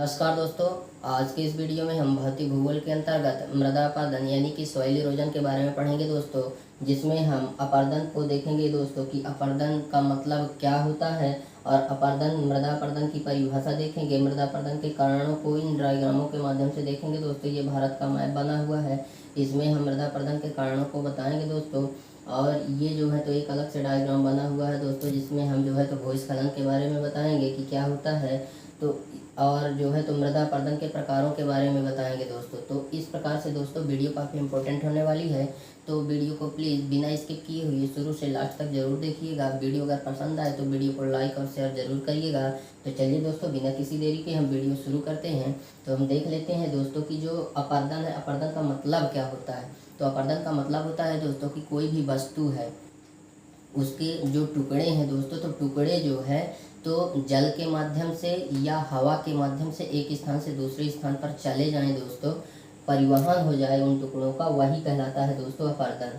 नमस्कार दोस्तों। आज के इस वीडियो में हम भौतिक भूगोल के अंतर्गत मृदा अपरदन यानी कि सॉइल इरोजन के बारे में पढ़ेंगे दोस्तों, जिसमें हम अपरदन को देखेंगे दोस्तों कि अपरदन का मतलब क्या होता है और अपरदन मृदा अपरदन की परिभाषा देखेंगे। मृदा अपरदन के कारणों को इन डायग्रामों के माध्यम से देखेंगे दोस्तों। ये भारत का मैप बना हुआ है, इसमें हम मृदा अपरदन के कारणों को बताएंगे दोस्तों। और ये जो है तो एक अलग से डायग्राम बना हुआ है दोस्तों, जिसमें हम जो है तो भूस्खलन के बारे में बताएंगे कि क्या होता है तो, और जो है तो मृदा अपरदन के प्रकारों के बारे में बताएंगे दोस्तों। तो इस प्रकार से दोस्तों वीडियो काफ़ी इंपॉर्टेंट होने वाली है, तो वीडियो को प्लीज़ बिना स्किप किए हुए शुरू से लास्ट तक जरूर देखिएगा। वीडियो अगर पसंद आए तो वीडियो को लाइक और शेयर जरूर करिएगा। तो चलिए दोस्तों, बिना किसी देरी के हम वीडियो शुरू करते हैं। तो हम देख लेते हैं दोस्तों कि जो अपरदन है, अपरदन का मतलब क्या होता है। तो अपरदन का मतलब होता है दोस्तों कि कोई भी वस्तु है, उसके जो टुकड़े हैं दोस्तों, तो टुकड़े जो है तो जल के माध्यम से या हवा के माध्यम से एक स्थान से दूसरे स्थान पर चले जाएं दोस्तों, परिवहन हो जाए उन टुकड़ों का, वही कहलाता है दोस्तों अपरदन।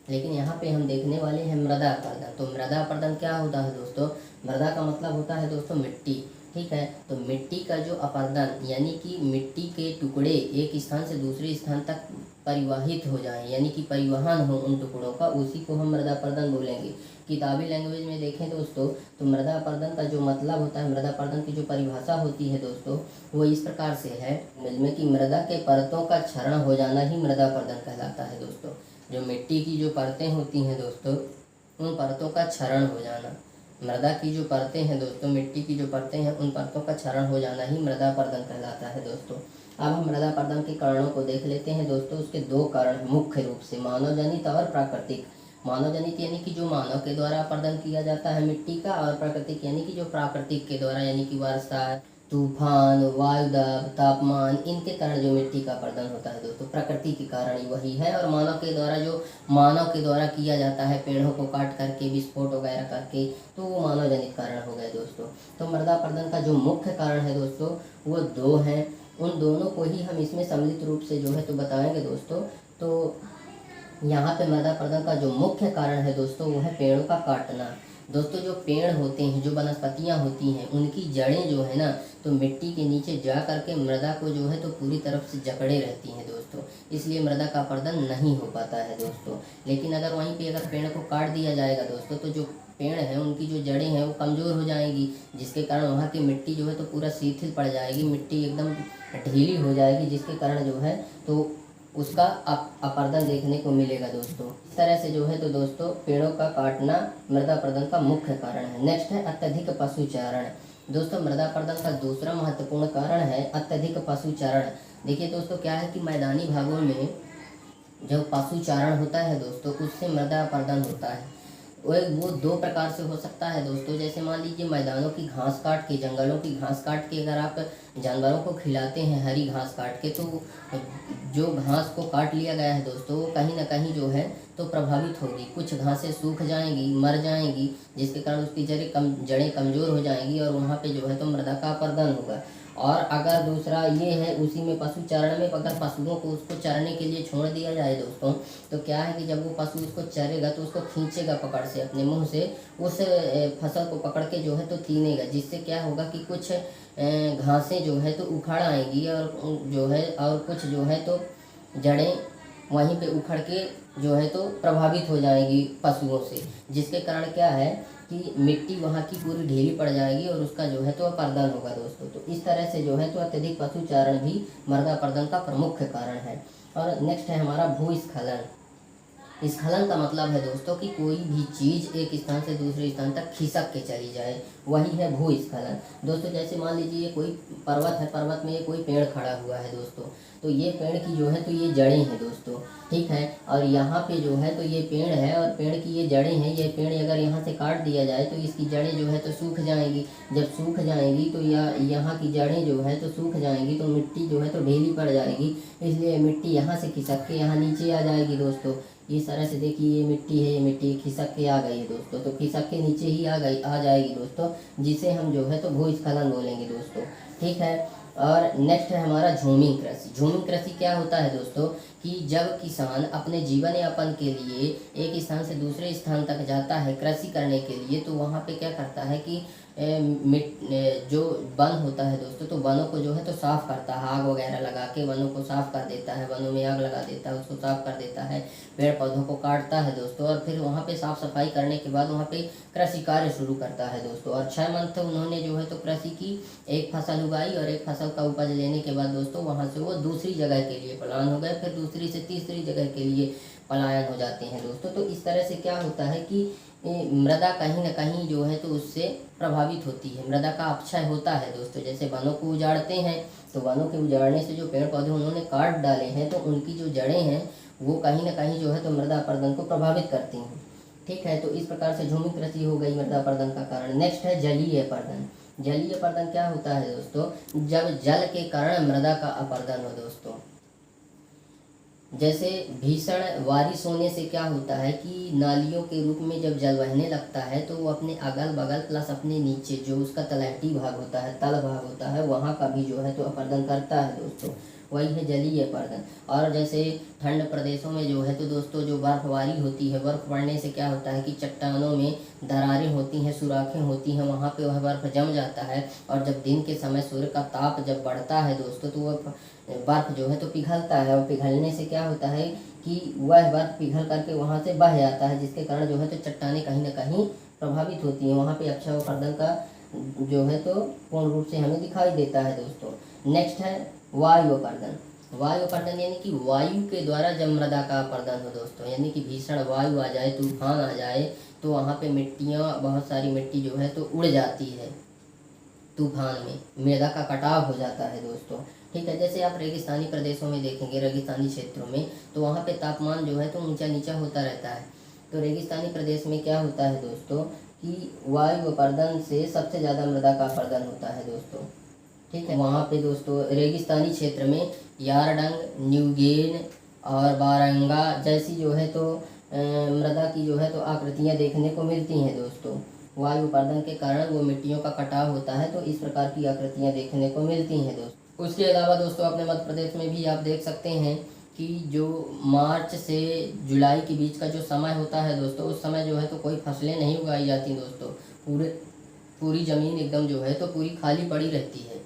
लेकिन यहाँ पे हम देखने वाले हैं मृदा अपरदन। तो मृदा अपरदन क्या होता है दोस्तों? मृदा का मतलब होता है दोस्तों मिट्टी, ठीक है। तो मिट्टी का जो अपरदन यानी कि मिट्टी के टुकड़े एक स्थान से दूसरे स्थान तक परिवाहित हो जाएं, यानी कि परिवहन हो उन टुकड़ों का, उसी को हम मृदा अपरदन बोलेंगे। किताबी लैंग्वेज में देखें दोस्तों तो मृदा अपरदन का जो मतलब होता है, मृदा अपरदन की जो परिभाषा होती है दोस्तों, वो इस प्रकार से है जिसमें कि मृदा के परतों का क्षरण हो जाना ही मृदा अपरदन कहलाता है दोस्तों। जो मिट्टी की जो परतें होती हैं दोस्तों, उन परतों का क्षरण हो जाना, मृदा की जो परतें हैं दोस्तों, मिट्टी की जो परतें हैं, उन परतों का क्षरण हो जाना ही मृदा अपरदन कहलाता है दोस्तों। अब हम मृदा अपरदन के कारणों को देख लेते हैं दोस्तों। उसके दो कारण मुख्य रूप से, मानव जनित और प्राकृतिक। मानव जनित यानी कि जो मानव के द्वारा अपरदन किया जाता है मिट्टी का, और प्राकृतिक यानी कि जो प्राकृतिक के द्वारा, यानी कि वर्षा, तूफान, वायुदाब, तापमान, इनके कारण जो मिट्टी का अपरदन होता है दोस्तों, प्रकृति के कारण ही वही है। और मानव के द्वारा जो मानव के द्वारा किया जाता है, पेड़ों को काट करके, विस्फोट वगैरह करके, तो वो मानव जनित कारण हो गए दोस्तों। तो मृदा अपरदन का जो मुख्य कारण है दोस्तों, वो दो हैं। उन दोनों को ही हम इसमें सम्मिलित रूप से जो है तो बताएंगे दोस्तों। तो यहाँ पे मृदा अपरदन का जो मुख्य कारण है दोस्तों, वो है पेड़ों का काटना। दोस्तों जो पेड़ होते हैं, जो वनस्पतियाँ होती हैं, उनकी जड़ें जो है ना, तो मिट्टी के नीचे जा करके मृदा को जो है तो पूरी तरफ से जकड़े रहती हैं दोस्तों, इसलिए मृदा का अपरदन नहीं हो पाता है दोस्तों। लेकिन अगर वहीं पे अगर पेड़ को काट दिया जाएगा दोस्तों, तो जो पेड़ है उनकी जो जड़ें हैं वो कमज़ोर हो जाएंगी, जिसके कारण वहाँ की मिट्टी जो है तो पूरा शिथिल पड़ जाएगी, मिट्टी एकदम ढीली हो जाएगी, जिसके कारण जो है तो उसका अपरदन देखने को मिलेगा दोस्तों। इस तरह से जो है तो दोस्तों पेड़ों का काटना मृदा अपरदन का मुख्य कारण है। नेक्स्ट है अत्यधिक पशुचारण। दोस्तों मृदा अपरदन का दूसरा महत्वपूर्ण कारण है अत्यधिक पशुचारण। देखिए दोस्तों, क्या है कि मैदानी भागों में जब पशुचारण होता है दोस्तों, उससे मृदा अपरदन होता है। वो दो प्रकार से हो सकता है दोस्तों। जैसे मान लीजिए मैदानों की घास काट के, जंगलों की घास काट के अगर आप जानवरों को खिलाते हैं, हरी घास काट के, तो जो घास को काट लिया गया है दोस्तों, वो कहीं ना कहीं जो है तो प्रभावित होगी। कुछ घासें सूख जाएंगी, मर जाएंगी, जिसके कारण उसकी जड़ें कमज़ोर हो जाएंगी और वहाँ पे जो है तो मृदा का अपरदन होगा। और अगर दूसरा ये है, उसी में पशुचारण में अगर पशुओं को उसको चरने के लिए छोड़ दिया जाए दोस्तों, तो क्या है कि जब वो पशु उसको चरेगा तो उसको खींचेगा पकड़ से, अपने मुंह से उस फसल को पकड़ के जो है तो तीनेगा, जिससे क्या होगा कि कुछ घासें जो है तो उखड़ आएंगी और जो है, और कुछ जो है तो जड़ें वहीं पे उखड़ के जो है तो प्रभावित हो जाएगी पशुओं से, जिसके कारण क्या है कि मिट्टी वहाँ की पूरी ढीली पड़ जाएगी और उसका जो है तो अपरदन होगा दोस्तों। तो इस तरह से जो है तो अत्यधिक पशुचारण भी मृदा अपरदन का प्रमुख कारण है। और नेक्स्ट है हमारा भूस्खलन। स्खलन का मतलब है दोस्तों कि कोई भी चीज़ एक स्थान से दूसरे स्थान तक खिसक के चली जाए, वही है भूस्खलन दोस्तों। जैसे मान लीजिए कोई पर्वत है, पर्वत में ये कोई पेड़ खड़ा हुआ है दोस्तों, तो ये पेड़ की जो है तो ये जड़ें हैं दोस्तों, ठीक है। और यहाँ पे जो है तो ये पेड़ है और पेड़ की ये जड़ें हैं। ये पेड़ अगर यहाँ से काट दिया जाए तो इसकी जड़ें जो है तो सूख जाएंगी। जब सूख जाएंगी तो यहाँ की जड़ें जो है तो सूख जाएंगी, तो मिट्टी जो है तो ढीली पड़ जाएगी, इसलिए मिट्टी यहाँ से खिसक के यहाँ नीचे आ जाएगी दोस्तों। इस तरह से देखिए ये मिट्टी है, ये मिट्टी खिसक के आ गई है दोस्तों, तो खिसक के नीचे ही आ जाएगी दोस्तों, जिसे हम जो है तो भूस्खलन बोलेंगे दोस्तों, ठीक है। और नेक्स्ट है हमारा झूमिंग कृषि। झूमिंग कृषि क्या होता है दोस्तों कि जब किसान अपने जीवन यापन के लिए एक स्थान से दूसरे स्थान तक जाता है कृषि करने के लिए, तो वहाँ पे क्या करता है कि जो वन होता है दोस्तों, तो वनों को जो है तो साफ़ करता है, आग वगैरह लगा के वनों को साफ़ कर देता है, वनों में आग लगा देता है, उसको साफ़ कर देता है, पेड़ पौधों को काटता है दोस्तों, और फिर वहाँ पे साफ़ सफाई करने के बाद वहाँ पे कृषि कार्य शुरू करता है दोस्तों। और 6 मंथ उन्होंने जो है तो कृषि की, एक फसल उगाई और एक फसल का उपज लेने के बाद दोस्तों वहाँ से वो दूसरी जगह के लिए पलायन हो गए, फिर दूसरी से तीसरी जगह के लिए पलायन हो जाते हैं दोस्तों। तो इस तरह से क्या होता है कि मृदा कहीं ना कहीं जो है तो उससे प्रभावित होती है, मृदा का अपक्षय होता है दोस्तों। जैसे वनों को उजाड़ते हैं, तो वनों के उजाड़ने से जो पेड़ पौधे उन्होंने काट डाले हैं, तो उनकी जो जड़ें हैं वो कहीं ना कहीं जो है तो मृदा अपरदन को प्रभावित करती हैं। ठीक है, तो इस प्रकार से झूमी कृषि हो गई मृदा अपरदन का कारण। नेक्स्ट है जलीय अपरदन। जलीय अपरदन क्या होता है दोस्तों, जब जल के कारण मृदा का अपरदन हो दोस्तों। जैसे भीषण बारिश होने से क्या होता है कि नालियों के रूप में जब जल बहने लगता है, तो वो अपने अगल बगल प्लस अपने नीचे जो उसका तलहटी भाग होता है, तल भाग होता है, वहाँ का भी जो है तो अपरदन करता है दोस्तों। वही है जलीय अपरदन। और जैसे ठंड प्रदेशों में जो है तो दोस्तों जो बर्फबारी होती है, बर्फ पड़ने से क्या होता है कि चट्टानों में दरारें होती हैं, सुराखें होती हैं, वहाँ पे वह बर्फ जम जाता है, और जब दिन के समय सूर्य का ताप जब बढ़ता है दोस्तों, तो वह बर्फ जो है तो पिघलता है, और पिघलने से क्या होता है कि वह बर्फ पिघल करके वहाँ से बह जाता है, जिसके कारण जो है तो चट्टानें कहीं ना कहीं प्रभावित होती हैं। वहाँ पे अक्षय अपरदन का जो है तो पूर्ण रूप से हमें दिखाई देता है दोस्तों। नेक्स्ट है वायु अपरदन। वायु अपरदन यानी कि वायु के द्वारा जब मृदा का अपरदन हो दोस्तों, यानी कि भीषण वायु आ जाए, तूफान आ जाए, तो वहाँ पे मिट्टियाँ, बहुत सारी मिट्टी जो है तो उड़ जाती है तूफान में, मृदा का कटाव हो जाता है दोस्तों। ठीक है, जैसे आप रेगिस्तानी प्रदेशों में देखेंगे, रेगिस्तानी क्षेत्रों में, तो वहाँ पे तापमान जो है तो ऊंचा नीचा होता रहता है। तो रेगिस्तानी प्रदेश में क्या होता है दोस्तों कि वायु अपरदन से सबसे ज़्यादा मृदा का अपरदन होता है दोस्तों। ठीक है, वहाँ पे दोस्तों रेगिस्तानी क्षेत्र में यारडंग, न्यूगेन और बारंगा जैसी जो है तो मृदा की जो है तो आकृतियाँ देखने को मिलती हैं दोस्तों। वायु अपरदन के कारण वो मिट्टियों का कटाव होता है, तो इस प्रकार की आकृतियाँ देखने को मिलती हैं दोस्तों। उसके अलावा दोस्तों अपने मध्य प्रदेश में भी आप देख सकते हैं कि जो मार्च से जुलाई के बीच का जो समय होता है दोस्तों, उस समय जो है तो कोई फसलें नहीं उगाई जाती दोस्तों। पूरी ज़मीन एकदम जो है तो पूरी खाली पड़ी रहती है।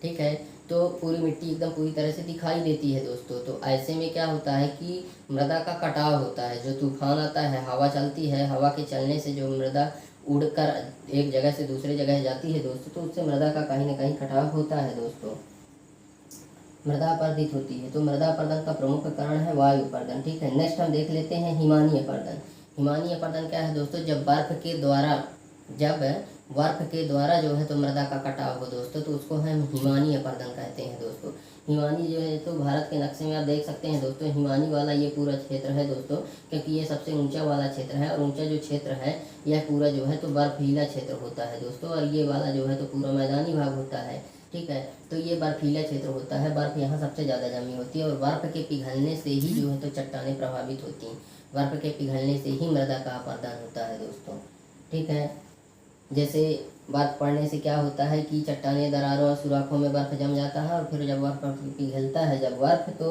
ठीक है, तो पूरी मिट्टी एकदम पूरी तरह से दिखाई देती है दोस्तों। तो ऐसे में क्या होता है कि मृदा का कटाव होता है। जो तूफान आता है, हवा चलती है, हवा के चलने से जो मृदा उड़कर एक जगह से दूसरे जगह जाती है दोस्तों, तो उससे मृदा का कहीं ना कहीं कटाव होता है दोस्तों, मृदा अपरदित होती है। तो मृदा अपरदन का प्रमुख कारण है वायु अपरदन। ठीक है, नेक्स्ट हम देख लेते हैं हिमानी अपरदन। हिमानी अपरदन क्या है दोस्तों, जब बर्फ के द्वारा जो है तो मृदा का कटाव हो दोस्तों, तो उसको हम हिमानी अपरदन कहते हैं दोस्तों। हिमानी जो है तो भारत के नक्शे में आप देख सकते हैं दोस्तों, हिमानी वाला ये पूरा क्षेत्र है दोस्तों, क्योंकि ये सबसे ऊंचा वाला क्षेत्र है, और ऊंचा जो क्षेत्र है यह पूरा जो है तो बर्फीला क्षेत्र होता है दोस्तों, और ये वाला जो है तो पूरा मैदानी भाग होता है। ठीक है, तो ये बर्फीला क्षेत्र होता है, बर्फ यहाँ सबसे ज़्यादा जमी होती है, और बर्फ के पिघलने से ही जो है तो चट्टानें प्रभावित होती हैं, बर्फ के पिघलने से ही मृदा का अपरदन होता है दोस्तों। ठीक है, जैसे बर्फ पड़ने से क्या होता है कि चट्टानें, दरारों और सुराखों में बर्फ जम जाता है, और फिर जब बर्फ पिघलता है जब बर्फ, तो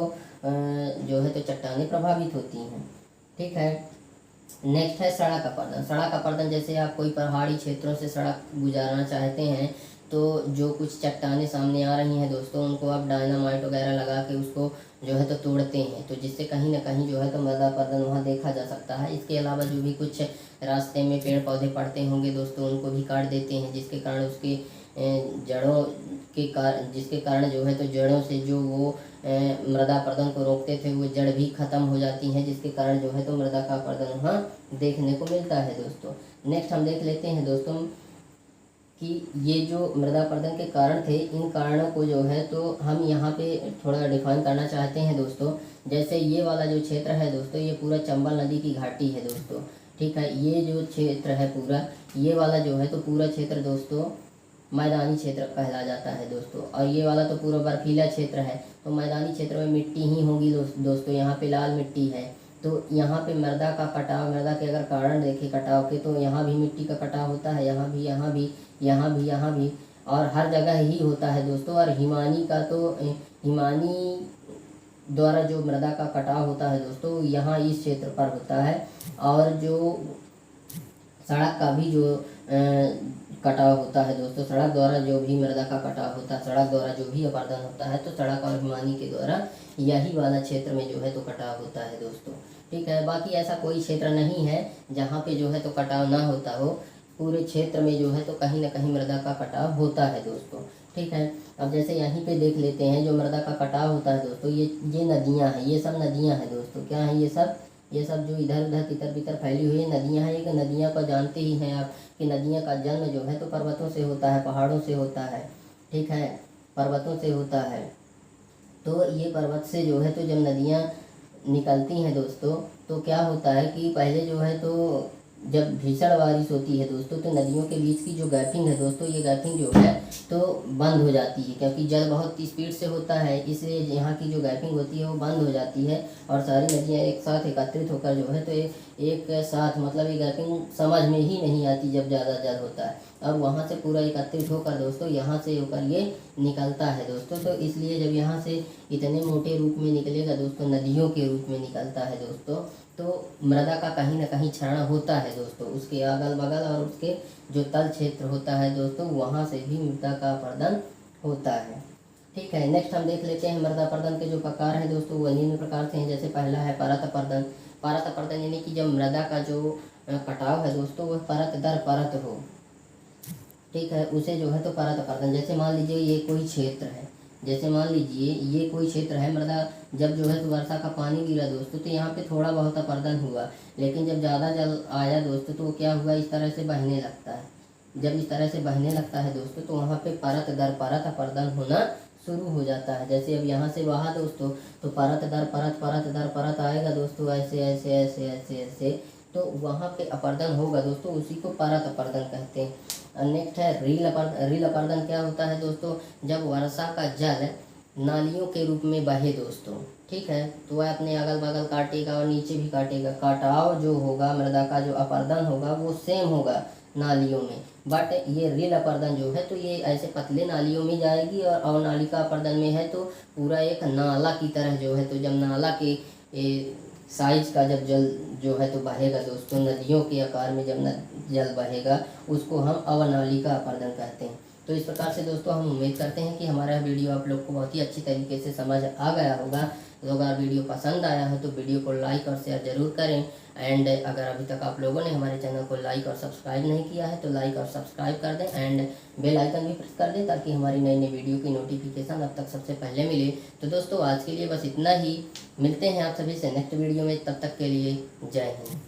जो है तो चट्टानें प्रभावित होती हैं। ठीक है, नेक्स्ट है सड़क अपरदन। सड़क अपरदन जैसे आप कोई पहाड़ी क्षेत्रों से सड़क गुजारना चाहते हैं, तो जो कुछ चट्टानें सामने आ रही हैं दोस्तों, उनको आप डायनामाइट वगैरह लगा के उसको जो है तो तोड़ते हैं, तो जिससे कहीं ना कहीं जो है तो मृदा अपरदन वहाँ देखा जा सकता है। इसके अलावा जो भी कुछ रास्ते में पेड़ पौधे पड़ते होंगे दोस्तों, उनको भी काट देते हैं, जिसके कारण उसके जड़ों जिसके कारण जो है तो जड़ों से जो वो मृदा अपरदन को रोकते थे, वो जड़ भी खत्म हो जाती हैं, जिसके कारण जो है तो मृदा का अपरदन वहाँ देखने को मिलता है दोस्तों। नेक्स्ट हम देख लेते हैं दोस्तों कि ये जो मृदा अपरदन के कारण थे, इन कारणों को जो है तो हम यहाँ पे थोड़ा डिफाइन करना चाहते हैं दोस्तों। जैसे ये वाला जो क्षेत्र है दोस्तों, ये पूरा चंबल नदी की घाटी है दोस्तों। ठीक है, ये जो क्षेत्र है पूरा, ये वाला जो है तो पूरा क्षेत्र दोस्तों मैदानी क्षेत्र कहला जाता है दोस्तों, और ये वाला तो पूरा बर्फीला क्षेत्र है। तो मैदानी क्षेत्र में मिट्टी ही होगी दोस्तों, यहाँ पे लाल मिट्टी है, तो यहाँ पे मृदा का कटाव, मृदा के अगर कारण देखें कटाव के, तो यहाँ भी मिट्टी का कटाव होता है, यहाँ भी, यहाँ भी, यहाँ भी, यहाँ भी, और हर जगह ही होता है दोस्तों। और हिमानी का तो हिमानी द्वारा जो मृदा का कटाव होता है दोस्तों, यहाँ इस क्षेत्र पर होता है। और जो सड़क का भी जो कटाव होता है दोस्तों, सड़क द्वारा जो भी मृदा का कटाव होता है, सड़क द्वारा जो भी अपर्दन होता है, तो सड़क और हिमानी के द्वारा यही वाला क्षेत्र में जो है तो कटाव होता है दोस्तों। ठीक है, बाकी ऐसा कोई क्षेत्र नहीं है जहाँ पे जो है तो कटाव ना होता हो। पूरे क्षेत्र में जो है तो कहीं ना कहीं मृदा का कटाव होता है दोस्तों। ठीक है, अब जैसे यहीं पे देख लेते हैं जो मृदा का कटाव होता है दोस्तों, ये नदियाँ हैं, ये सब नदियाँ हैं दोस्तों। क्या है ये सब जो इधर उधर तितर बितर फैली हुई नदियाँ हैं। एक नदियाँ को जानते ही हैं आप कि नदियाँ का जन्म जो है तो पर्वतों से होता है, पहाड़ों से होता है। ठीक है, पर्वतों से होता है। तो ये पर्वत से जो है तो जब नदियाँ निकलती हैं दोस्तों, तो क्या होता है कि पहले जो है तो जब भीषण बारिश होती है दोस्तों, तो नदियों के बीच की जो गैपिंग है दोस्तों, ये गैपिंग जो है तो बंद हो जाती है, क्योंकि जल बहुत स्पीड से होता है, इसलिए यहाँ की जो गैपिंग होती है वो बंद हो जाती है और सारी नदियाँ एक साथ एकत्रित होकर जो है तो एक साथ, मतलब ये गैपिंग समझ में ही नहीं आती जब ज़्यादा जल होता है। अब वहाँ से पूरा एकत्रित होकर दोस्तों यहाँ से होकर ये निकलता है दोस्तों। तो इसलिए जब यहाँ से इतने मोटे रूप में निकलेगा दोस्तों, नदियों के रूप में निकलता है दोस्तों, तो मृदा का कहीं ना कहीं क्षरण होता है दोस्तों। उसके अगल बगल और उसके जो तल क्षेत्र होता है दोस्तों, वहाँ से भी मृदा का अपर्दन होता है। ठीक है, नेक्स्ट हम देख लेते हैं मृदा अपर्दन के जो प्रकार हैं दोस्तों, वो निम्न प्रकार से हैं। जैसे पहला है परत अपर्दन। परत अपर्दन यानी कि जब मृदा का जो कटाव है दोस्तों, वह परत दर परत हो। ठीक है, उसे जो है तो परत अपर्दन। जैसे मान लीजिए ये कोई क्षेत्र है, जैसे मान लीजिए ये कोई क्षेत्र है, मृदा जब जो है तो वर्षा का पानी गिरा दोस्तों, तो यहाँ पे थोड़ा बहुत अपर्दन हुआ, लेकिन जब ज़्यादा जल आया दोस्तों, तो क्या हुआ, इस तरह से बहने लगता है। जब इस तरह से बहने लगता है दोस्तों, तो वहाँ पे परत दर परत अपर्दन होना शुरू हो जाता है। जैसे अब यहाँ से बहा दोस्तों, तो परत दर परत आएगा दोस्तों, ऐसे ऐसे ऐसे ऐसे ऐसे, तो वहाँ पे अपर्दन होगा दोस्तों, उसी को परत अपर्दन कहते हैं। नेक्स्ट है रील अपर्दन। रील अपर्दन क्या होता है दोस्तों, जब वर्षा का जल नालियों के रूप में बहे दोस्तों। ठीक है, तो वह अपने अगल बगल काटेगा और नीचे भी काटेगा। कटाव जो होगा, मृदा का जो अपर्दन होगा वो सेम होगा नालियों में, बट ये रील अपर्दन जो है तो ये ऐसे पतले नालियों में जाएगी और अवनालिका अपर्दन में है तो पूरा एक नाला की तरह जो है, तो जब नाला के साइज का जब जल जो है तो बहेगा दोस्तों, नदियों के आकार में जब जल बहेगा, उसको हम अवनालिका अपर्दन कहते हैं। तो इस प्रकार से दोस्तों हम उम्मीद करते हैं कि हमारा वीडियो आप लोग को बहुत ही अच्छी तरीके से समझ आ गया होगा। तो अगर वीडियो पसंद आया है तो वीडियो को लाइक और शेयर जरूर करें। एंड अगर अभी तक आप लोगों ने हमारे चैनल को लाइक और सब्सक्राइब नहीं किया है तो लाइक और सब्सक्राइब कर दें एंड बेल आइकन भी प्रेस कर दें, ताकि हमारी नई नई वीडियो की नोटिफिकेशन अब तक सबसे पहले मिले। तो दोस्तों आज के लिए बस इतना ही, मिलते हैं आप सभी से नेक्स्ट वीडियो में, तब तक के लिए जय हिंद।